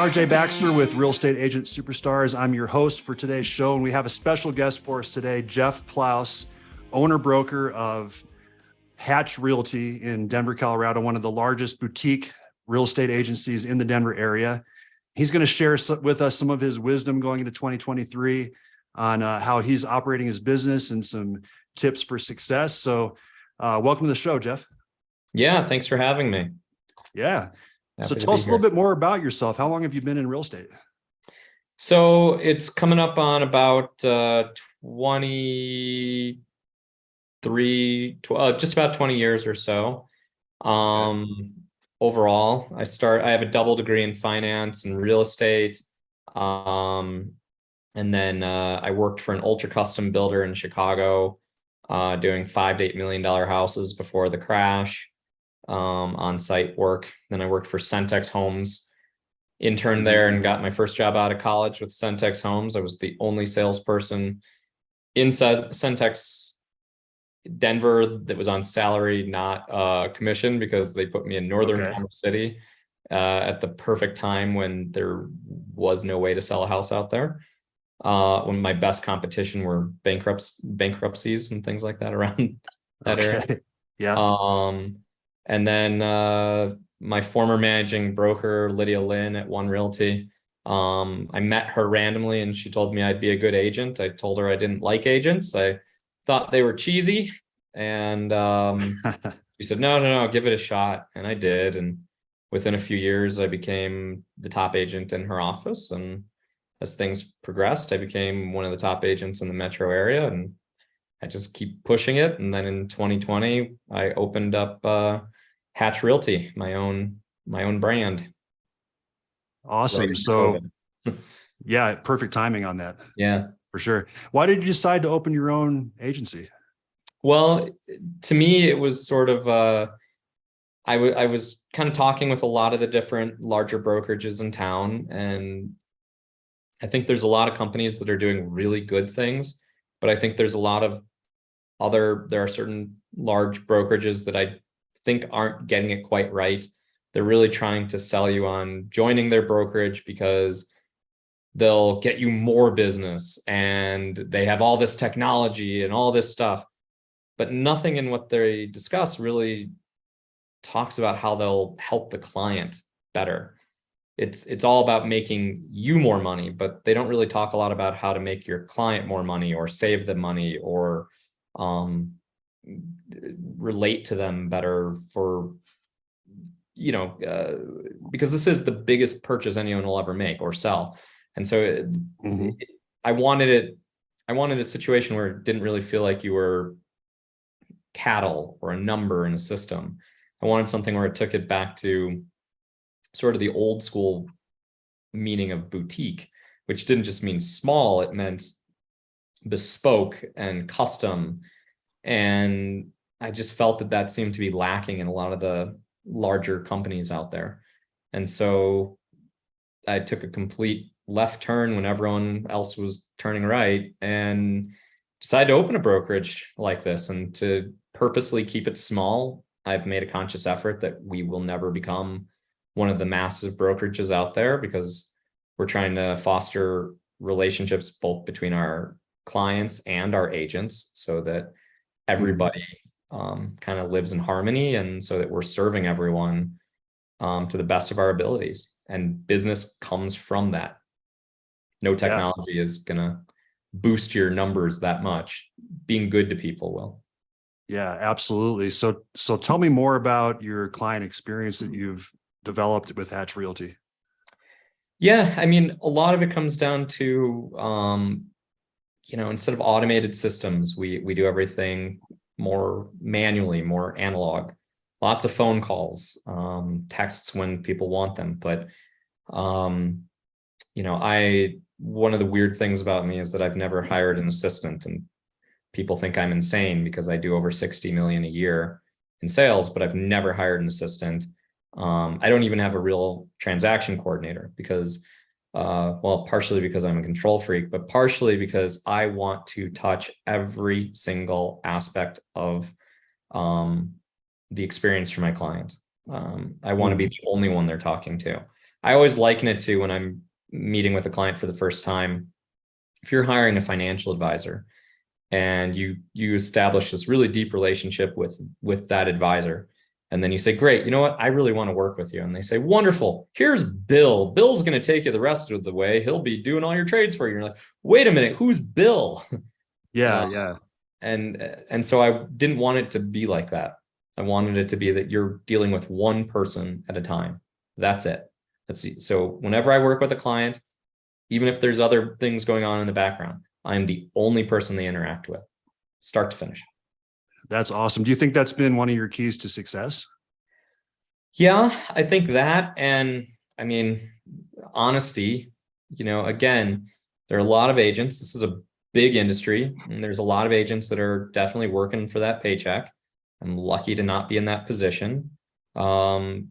RJ Baxter with Real Estate Agent Superstars. I'm your host for today's show, and we have a special guest for us today, Jeff Plous, owner-broker of Hatch Realty in Denver, Colorado, one of the largest boutique real estate agencies in the Denver area. He's going to share with us some of his wisdom going into 2023 on how he's operating his business and some tips for success. So welcome to the show, Jeff. Yeah, thanks for having me. Yeah. Happy So to tell be us a little here. bit more about yourself. How long have you been in real estate? So it's coming up on about 23, just about 20 years or so. Overall, I have a double degree in finance and real estate. And then I worked for an ultra custom builder in Chicago, doing $5 to $8 million houses before the crash. On-site work. Then I worked for Centex Homes, interned there, and got my first job out of college with Centex Homes. I was the only salesperson in Centex Denver that was on salary, not commission, because they put me in Northern Commerce City at the perfect time when there was no way to sell a house out there. When my best competition were bankruptcies and things like that around that area. Yeah. And then my former managing broker, Lydia Lynn at One Realty, I met her randomly and she told me I'd be a good agent. I told her I didn't like agents. I thought they were cheesy. And she said, no, give it a shot. And I did. And within a few years, I became the top agent in her office. And as things progressed, I became one of the top agents in the metro area. And I just keep pushing it. And then in 2020, I opened up Hatch Realty, my own brand. Awesome. Right. So yeah, perfect timing on that. Yeah, for sure. Why did you decide to open your own agency? Well, to me, it was sort of, I was kind of talking with a lot of the different larger brokerages in town. And I think there's a lot of companies that are doing really good things, but I think there's a lot of there are certain large brokerages that I think aren't getting it quite right. They're really trying to sell you on joining their brokerage because they'll get you more business and they have all this technology and all this stuff, but nothing in what they discuss really talks about how they'll help the client better. It's all about making you more money, but they don't really talk a lot about how to make your client more money or save them money or relate to them better for, because this is the biggest purchase anyone will ever make or sell. And so I wanted a situation where it didn't really feel like you were cattle or a number in a system. I wanted something where it took it back to sort of the old school meaning of boutique, which didn't just mean small, it meant bespoke and custom. And I just felt that seemed to be lacking in a lot of the larger companies out there. And so I took a complete left turn when everyone else was turning right and decided to open a brokerage like this. And to purposely keep it small, I've made a conscious effort that we will never become one of the massive brokerages out there, because we're trying to foster relationships both between our clients and our agents so that everybody kind of lives in harmony, and so that we're serving everyone to the best of our abilities. And business comes from that. No technology is going to boost your numbers that much. Being good to people will. Yeah, absolutely. So tell me more about your client experience that you've developed with Hatch Realty. Yeah, I mean, a lot of it comes down to, instead of automated systems, we do everything more manually, more analog. Lots of phone calls, texts when people want them. But, one of the weird things about me is that I've never hired an assistant, and people think I'm insane because I do over 60 million a year in sales, but I've never hired an assistant. I don't even have a real transaction coordinator because, partially because I'm a control freak, but partially because I want to touch every single aspect of the experience for my client. I want to be the only one they're talking to. I always liken it to when I'm meeting with a client for the first time. If you're hiring a financial advisor and you establish this really deep relationship with that advisor, and then you say, great, you know what, I really want to work with you. And they say, wonderful, here's Bill. Bill's going to take you the rest of the way. He'll be doing all your trades for you. You're like, wait a minute, who's Bill? Yeah. Yeah. And so I didn't want it to be like that. I wanted it to be that you're dealing with one person at a time. That's it. So whenever I work with a client, even if there's other things going on in the background, I'm the only person they interact with, start to finish. That's awesome. Do you think that's been one of your keys to success? Yeah, I think that. And I mean, honesty, again, there are a lot of agents. This is a big industry, and there's a lot of agents that are definitely working for that paycheck. I'm lucky to not be in that position. And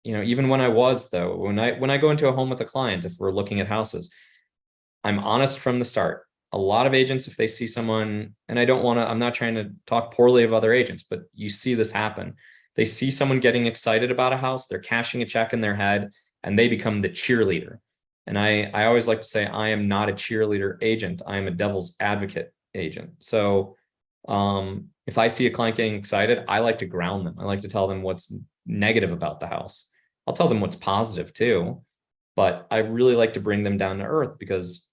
even when I was, though, when I go into a home with a client, if we're looking at houses, I'm honest from the start. A lot of agents, if they see someone, and I'm not trying to talk poorly of other agents, but you see this happen. They see someone getting excited about a house, they're cashing a check in their head, and they become the cheerleader. And I always like to say, I am not a cheerleader agent. I am a devil's advocate agent. So if I see a client getting excited, I like to ground them. I like to tell them what's negative about the house. I'll tell them what's positive too, but I really like to bring them down to earth, because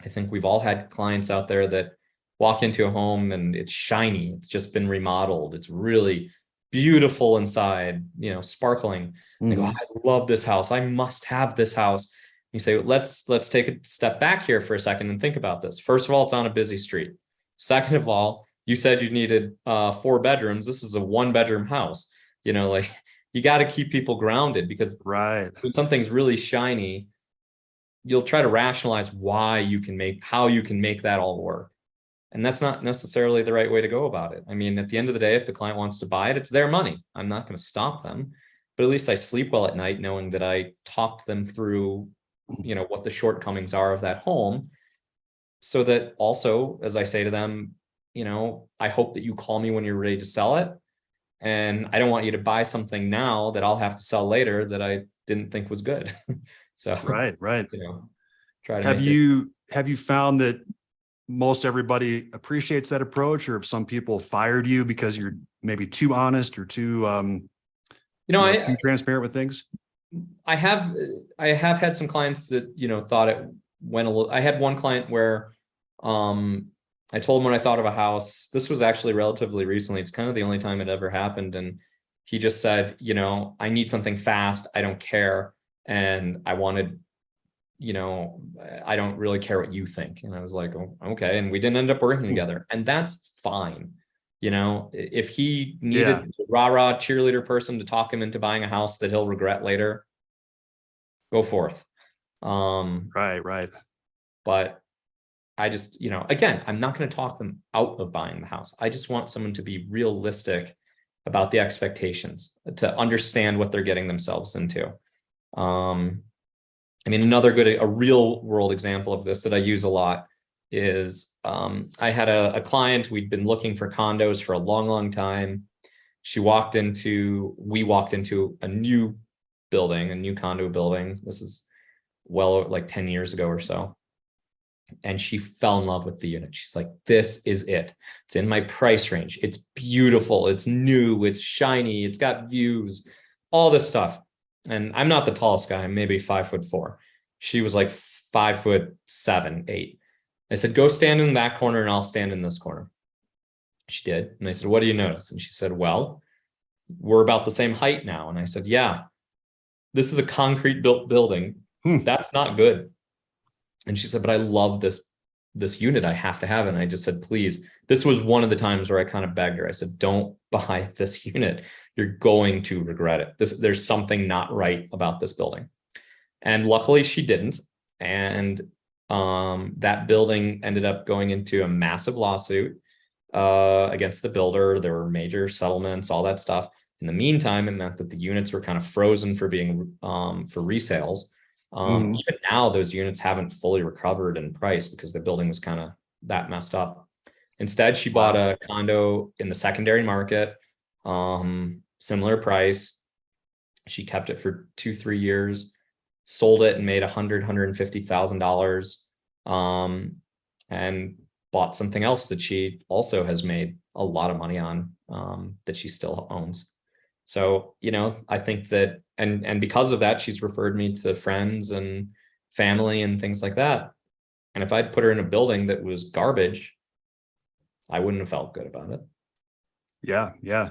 I think we've all had clients out there that walk into a home and it's shiny. It's just been remodeled. It's really beautiful inside, sparkling. They go, I love this house. I must have this house. You say, let's take a step back here for a second and think about this. First of all, it's on a busy street. Second of all, you said you needed 4 bedrooms. This is a 1-bedroom house. You got to keep people grounded, because Right. when something's really shiny, you'll try to rationalize how you can make that all work. And that's not necessarily the right way to go about it. I mean, at the end of the day, if the client wants to buy it, it's their money. I'm not going to stop them, but at least I sleep well at night knowing that I talked them through, what the shortcomings are of that home. So that also, as I say to them, I hope that you call me when you're ready to sell it. And I don't want you to buy something now that I'll have to sell later that I didn't think was good. So, Right. try to Have you found that most everybody appreciates that approach, or if some people fired you because you're maybe too honest or too too transparent with things? I have had some clients that, thought it went a little. I had one client where I told him what I thought of a house. This was actually relatively recently. It's kind of the only time it ever happened. And he just said, I need something fast. I don't care. And I wanted, I don't really care what you think. And I was like, oh, okay. And we didn't end up working together. And that's fine. If he needed a rah-rah cheerleader person to talk him into buying a house that he'll regret later, go forth. Right. But I just, again, I'm not going to talk them out of buying the house. I just want someone to be realistic about the expectations, to understand what they're getting themselves into. I mean, a real world example of this that I use a lot is I had a client. We'd been looking for condos for a long time. We walked into a new building, a new condo building. This is well, like 10 years ago or so. And she fell in love with the unit. She's like, this is it. It's in my price range. It's beautiful. It's new. It's shiny. It's got views, all this stuff. And I'm not the tallest guy. I'm maybe 5'4". She was like 5'7", 8. I said, go stand in that corner and I'll stand in this corner. She did. And I said, what do you notice? And she said, well, we're about the same height now. And I said, yeah, this is a concrete built building. That's not good. And she said, but I love this unit. I have to have it. And I just said, please. This was one of the times where I kind of begged her. I said, don't buy this unit. You're going to regret it. There's something not right about this building. And luckily she didn't. And that building ended up going into a massive lawsuit against the builder. There were major settlements, all that stuff. In the meantime, it meant that the units were kind of frozen for being for resales. Even now, those units haven't fully recovered in price because the building was kind of that messed up. Instead, she bought a condo in the secondary market, similar price. She kept it for 2-3 years, sold it and made $150,000, and bought something else that she also has made a lot of money on, that she still owns. So, I think that, and because of that, she's referred me to friends and family and things like that. And if I'd put her in a building that was garbage, I wouldn't have felt good about it. Yeah. Yeah.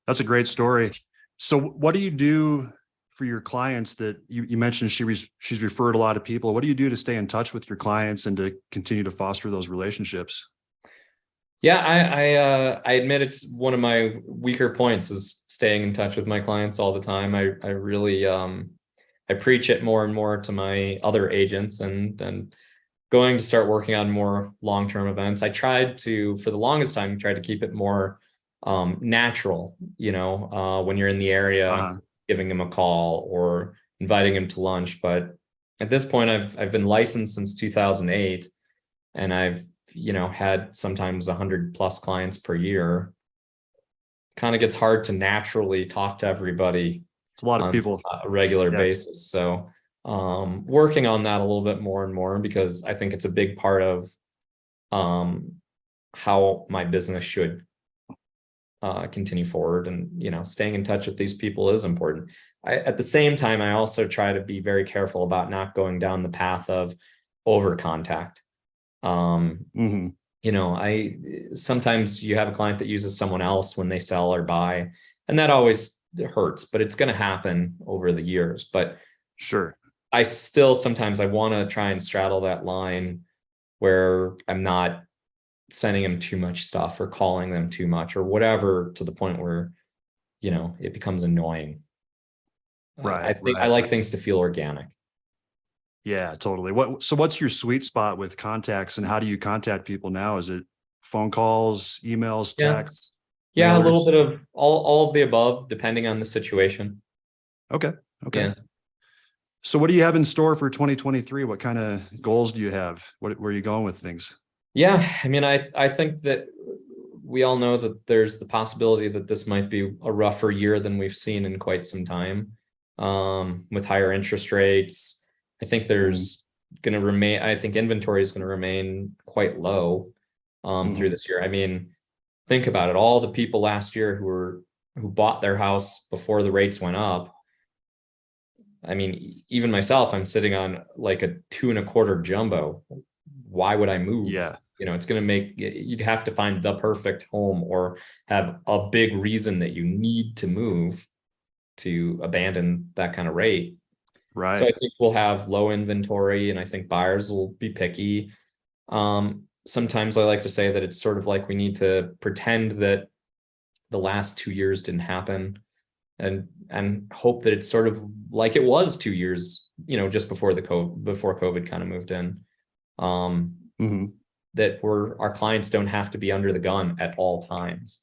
That's a great story. So what do you do for your clients that you mentioned she's referred a lot of people? What do you do to stay in touch with your clients and to continue to foster those relationships? Yeah, I admit it's one of my weaker points is staying in touch with my clients all the time. I really I preach it more and more to my other agents, and going to start working on more long-term events. I tried to, for the longest time, try to keep it more natural, when you're in the area, giving them a call or inviting them to lunch. But at this point, I've been licensed since 2008, and I've had sometimes 100+ clients per year. Kind of gets hard to naturally talk to everybody. It's a lot of people. A regular basis. So working on that a little bit more and more, because I think it's a big part of how my business should continue forward. And staying in touch with these people is important. At the same time, I also try to be very careful about not going down the path of over contact. I sometimes you have a client that uses someone else when they sell or buy, and that always hurts, but it's going to happen over the years. But sure, I still sometimes I want to try and straddle that line where I'm not sending them too much stuff or calling them too much or whatever, to the point where it becomes annoying. Right. I like things to feel organic. Yeah, totally. What's your sweet spot with contacts, and how do you contact people now? Is it phone calls, emails, texts? Yeah, a little bit of all of the above, depending on the situation. Okay. Yeah. So what do you have in store for 2023? What kind of goals do you have? Where are you going with things? Yeah, I mean, I think that we all know that there's the possibility that this might be a rougher year than we've seen in quite some time, with higher interest rates. I think there's going to remain, I think inventory is going to remain quite low through this year. I mean, think about it. All the people last year who bought their house before the rates went up. I mean, even myself, I'm sitting on like a 2.25 jumbo. Why would I move? Yeah. It's going to make, you'd have to find the perfect home or have a big reason that you need to move to abandon that kind of rate. Right. So I think we'll have low inventory, and I think buyers will be picky. Sometimes I like to say that it's sort of like we need to pretend that the last 2 years didn't happen, and hope that it's sort of like it was 2 years, just before COVID kind of moved in. That our clients don't have to be under the gun at all times.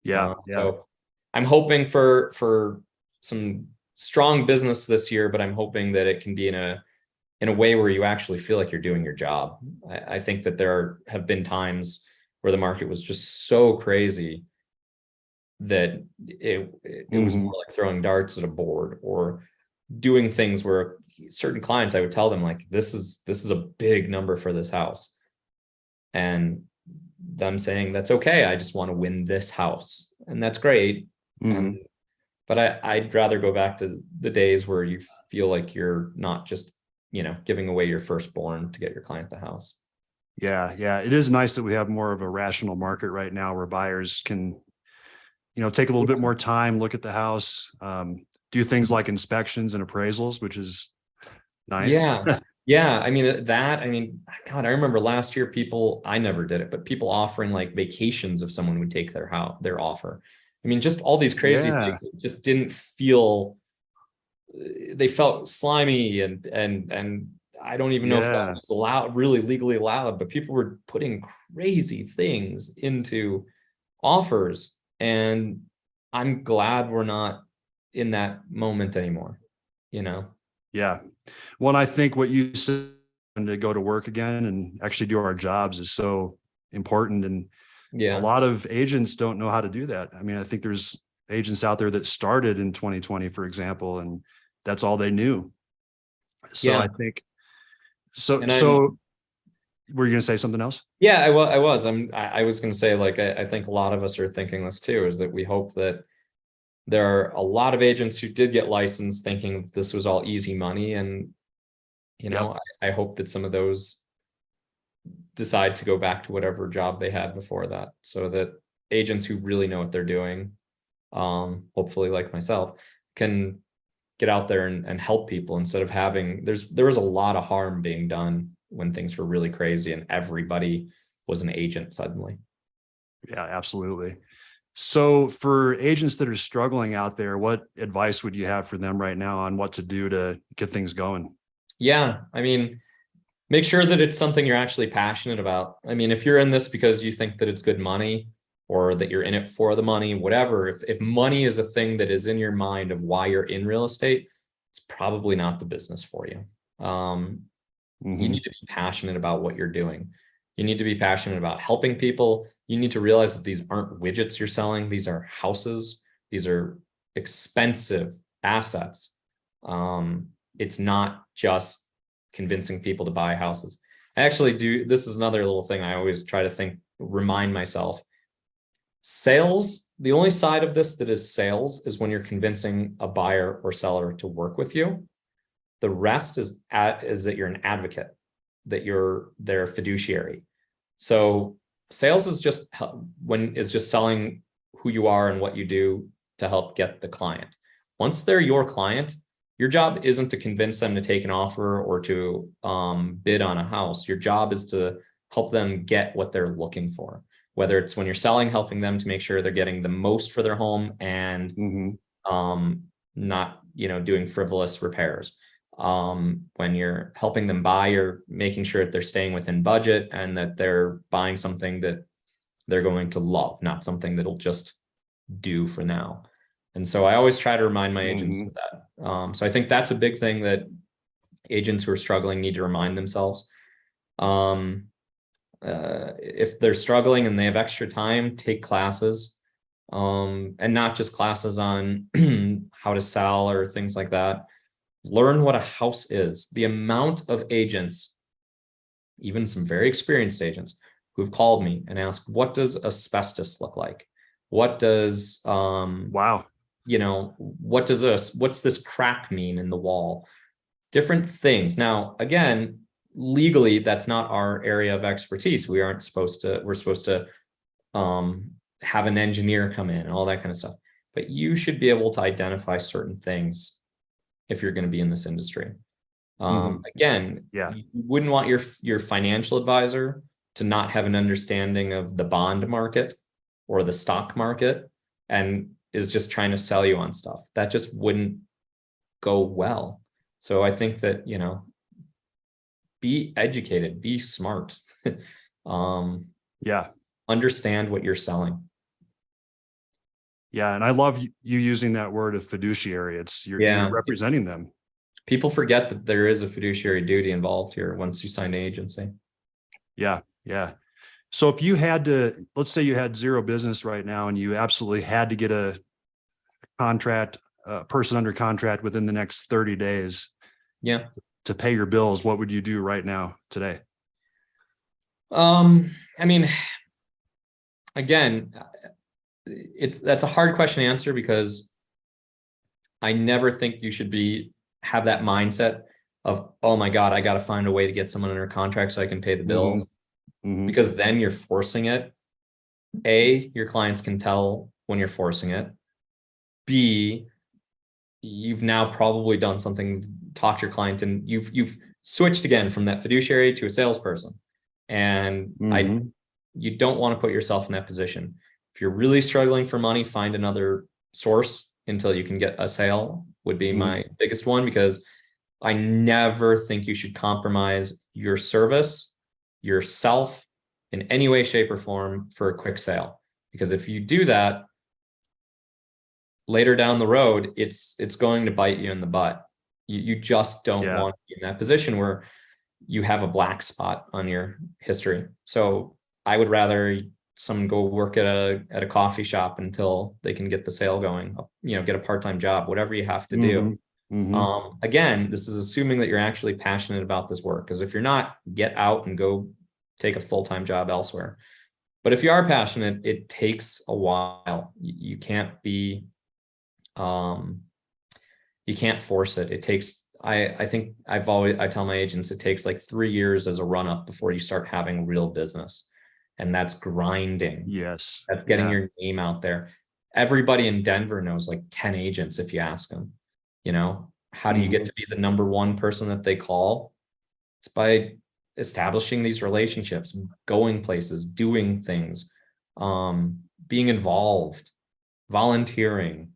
Yeah. So I'm hoping for some strong business this year, but I'm hoping that it can be in a way where you actually feel like you're doing your job. I think that there have been times where the market was just so crazy that it was more like throwing darts at a board, or doing things where certain clients, I would tell them like, this is a big number for this house, and them saying, that's okay, I just want to win this house, and that's great. But I'd rather go back to the days where you feel like you're not just, giving away your firstborn to get your client the house. Yeah. It is nice that we have more of a rational market right now, where buyers can, take a little bit more time, look at the house, do things like inspections and appraisals, which is nice. Yeah. I mean, God, I remember last year I never did it, but people offering like vacations if someone would take their offer. I mean, just all these crazy things just didn't feel, they felt slimy, and I don't even know if that was allowed, really legally allowed, but people were putting crazy things into offers, and I'm glad we're not in that moment anymore, Yeah. Well, I think what you said, to go to work again and actually do our jobs, is so important. And a lot of agents don't know how to do that. I mean, I think there's agents out there that started in 2020, for example, and that's all they knew. So I think, so were you going to say something else? Yeah, I was. I was going to say, like, I think a lot of us are thinking this too, is that we hope that there are a lot of agents who did get licensed thinking this was all easy money. And, you know, I hope that some of those decide to go back to whatever job they had before that, so that agents who really know what they're doing, hopefully like myself, can get out there and help people instead of having, there was a lot of harm being done when things were really crazy and everybody was an agent suddenly. Yeah, absolutely. So for agents that are struggling out there, what advice would you have for them right now on what to do to get things going? Yeah, I mean, make sure that it's something you're actually passionate about. I mean, if you're in this because you think that it's good money, or that you're in it for the money, whatever, if money is a thing that is in your mind of why you're in real estate, it's probably not the business for you. You need to be passionate about what you're doing. You need to be passionate about helping people. You need to realize that these aren't widgets you're selling. These are houses. These are expensive assets. It's not just convincing people to buy houses. I actually do. This is another little thing I always try to remind myself. Sales, the only side of this that is sales is when you're convincing a buyer or seller to work with you. The rest is that you're an advocate, that you're their fiduciary. So sales is just selling who you are and what you do to help get the client. Once they're your client, your job isn't to convince them to take an offer or to bid on a house. Your job is to help them get what they're looking for. Whether it's when you're selling, helping them to make sure they're getting the most for their home and not, doing frivolous repairs. When you're helping them buy, you're making sure that they're staying within budget and that they're buying something that they're going to love, not something that'll just do for now. And so I always try to remind my agents of that. So I think that's a big thing that agents who are struggling need to remind themselves. If they're struggling and they have extra time, take classes, and not just classes on how to sell or things like that. Learn what a house is. The amount of agents, even some very experienced agents, who've called me and asked, what does asbestos look like? What does, what's this crack mean in the wall? Different things. Now, again, legally, that's not our area of expertise. We're supposed to have an engineer come in and all that kind of stuff. But you should be able to identify certain things if you're going to be in this industry. Again, you wouldn't want your financial advisor to not have an understanding of the bond market or the stock market and is just trying to sell you on stuff. That just wouldn't go well. So I think that, be educated, be smart, understand what you're selling. Yeah. And I love you using that word of fiduciary. You're representing them. People forget that there is a fiduciary duty involved here once you sign an agency. Yeah. Yeah. So if you had to, let's say you had zero business right now and you absolutely had to get a person under contract within the next 30 days. Yeah. To pay your bills, what would you do right now today? I mean, again, that's a hard question to answer because I never think you should have that mindset of, oh my God, I got to find a way to get someone under contract so I can pay the bills. Because then you're forcing it. A, your clients can tell when you're forcing it. B, you've now probably done something, talked to your client, and you've switched again from that fiduciary to a salesperson. And you don't want to put yourself in that position. If you're really struggling for money, find another source until you can get a sale would be my biggest one, because I never think you should compromise your service, yourself in any way, shape, or form for a quick sale. Because if you do that, later down the road, it's going to bite you in the butt. You just don't want to be in that position where you have a black spot on your history. So I would rather someone go work at a coffee shop until they can get the sale going, get a part-time job, whatever you have to do. Again, this is assuming that you're actually passionate about this work, because if you're not, get out and go take a full-time job elsewhere. But if you are passionate, it takes a while. You can't be, you can't force it. It takes, I think I tell my agents, it takes like 3 years as a run up before you start having real business. And that's grinding. Yes. That's getting your name out there. Everybody in Denver knows like 10 agents if you ask them. How do you get to be the number one person that they call? It's by establishing these relationships, going places, doing things, being involved, volunteering,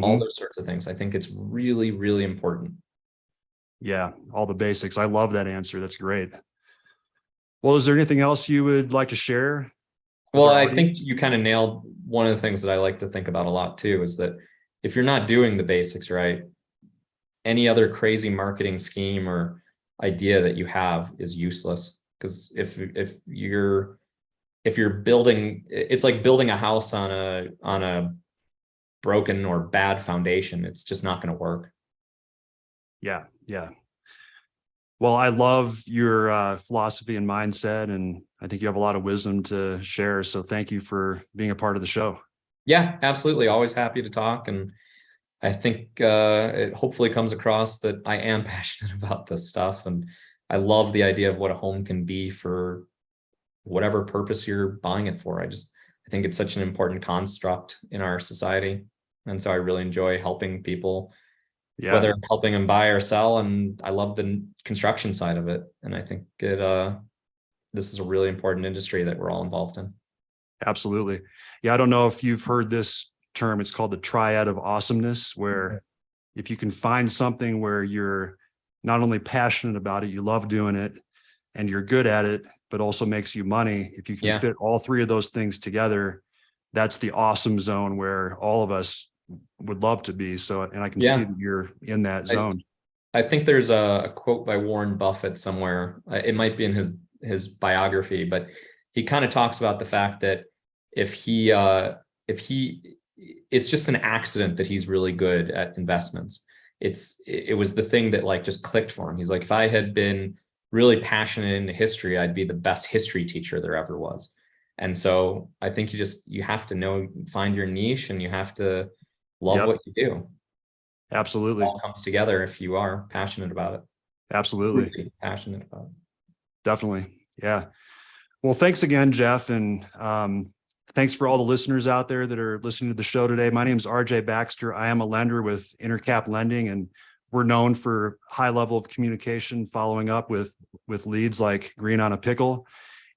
all those sorts of things. I think it's really, really important. Yeah, all the basics. I love that answer. That's great. Well, is there anything else you would like to share? Well, I think you kind of nailed one of the things that I like to think about a lot too, is that if you're not doing the basics right, any other crazy marketing scheme or idea that you have is useless. Because if you're building, it's like building a house on a broken or bad foundation. It's just not going to work. Yeah. Well, I love your philosophy and mindset, and I think you have a lot of wisdom to share. So thank you for being a part of the show. Yeah, absolutely. Always happy to talk. And I think it hopefully comes across that I am passionate about this stuff. And I love the idea of what a home can be for whatever purpose you're buying it for. I think it's such an important construct in our society. And so I really enjoy helping people, whether helping them buy or sell. And I love the construction side of it. And I think this is a really important industry that we're all involved in. Absolutely. Yeah. I don't know if you've heard this term. It's called the triad of awesomeness, where if you can find something where you're not only passionate about it, you love doing it, and you're good at it, but also makes you money. If you can fit all three of those things together, that's the awesome zone where all of us would love to be. So, and I can see that you're in that zone. I think there's a quote by Warren Buffett somewhere. It might be in his biography, but he kind of talks about the fact that it's just an accident that he's really good at investments. It was the thing that like just clicked for him. He's like, if I had been really passionate into history, I'd be the best history teacher there ever was. And so I think you have to find your niche, and you have to love what you do. Absolutely. It all comes together if you are passionate about it. Absolutely. Really passionate about it. Definitely. Yeah. Well, thanks again, Jeff. And thanks for all the listeners out there that are listening to the show today. My name is RJ Baxter. I am a lender with Intercap Lending, and we're known for high level of communication, following up with leads like green on a pickle,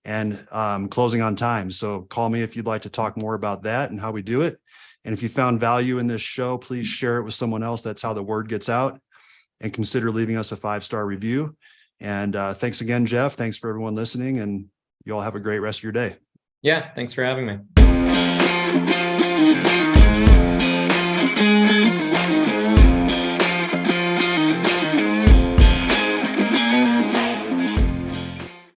and closing on time. So call me if you'd like to talk more about that and how we do it. And if you found value in this show, please share it with someone else. That's how the word gets out. And consider leaving us a 5-star review. And thanks again, Jeff. Thanks for everyone listening, and you all have a great rest of your day. Yeah, thanks for having me.